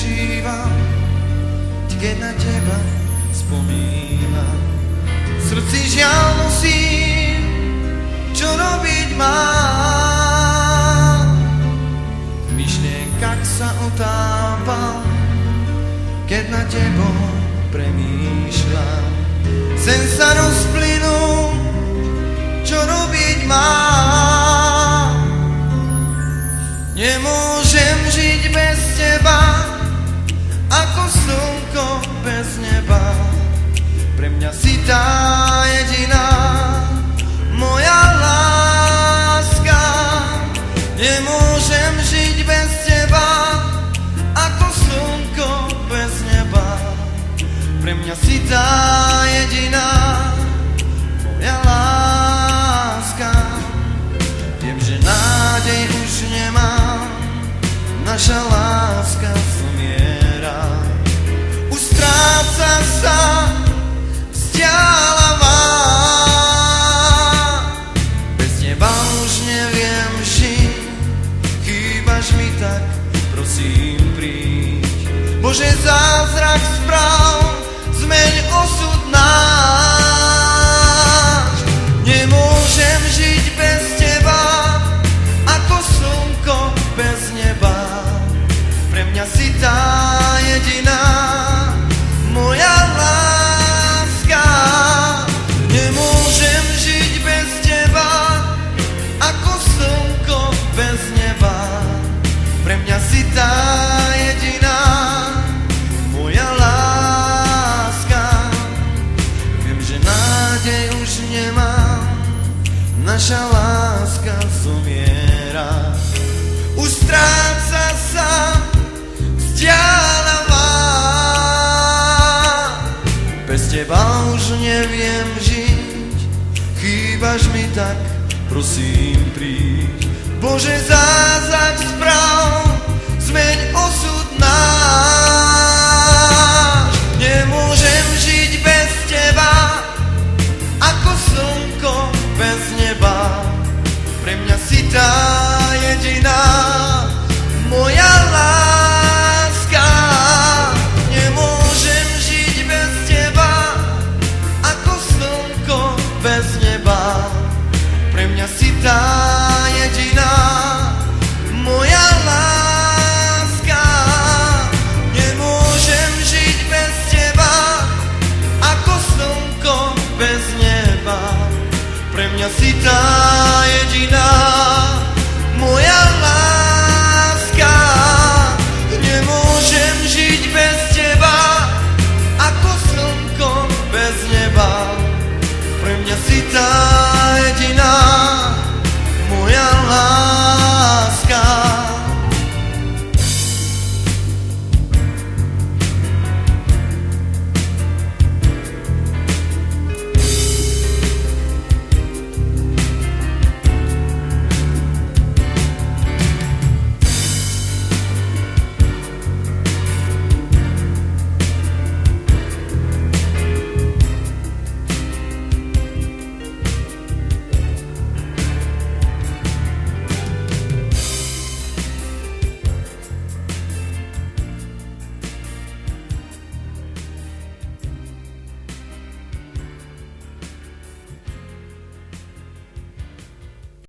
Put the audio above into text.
prežívam, keď na teba spomínam. V srdci žiaľ nosím, čo robiť mám. V myšlienkach sa otápam, keď na tebou premýšľam. Sen sa rozplynú, čo robiť mám. Nemôžem žiť bez teba, ako slnko bez neba. Pre mňa si tá jediná moja láska. Nemôžem žiť bez teba, ako slnko bez neba. Pre mňa si tá jediná moja láska. Viem, že nádej už nemám, naša láska zomiera. Už stráca sa, vzdialava. Bez teba už neviem žiť, chýbaš mi tak, prosím príď. Bože, zázrak správ, zmeň osud náš. Nemôžem žiť bez teba, ako slnko bez neba. Pre mňa si tá jediná moja láska. Nemôžem žiť bez teba, ako slnko bez neba. Pre mňa si tá jediná moja láska. Viem, že nádej už nemám, naša láska zomiera. Už stráca sa, vzdialava. Bez teba už neviem žiť, chýbaš mi tak, prosím príď. Bože, zázrak správ, zmeň osud náš. Nemôžem žiť bez teba, ako slnko bez neba. Pre mňa si tá jediná moja láska. Nemôžem žiť bez teba, ako slnko bez neba. Pre mňa si tá jediná moja láska. Nemôžem žiť bez teba, ako slnko bez neba. Pre mňa si tá jediná moja láska. Nemôžem žiť bez teba, ako slnko bez neba. Pre mňa si tá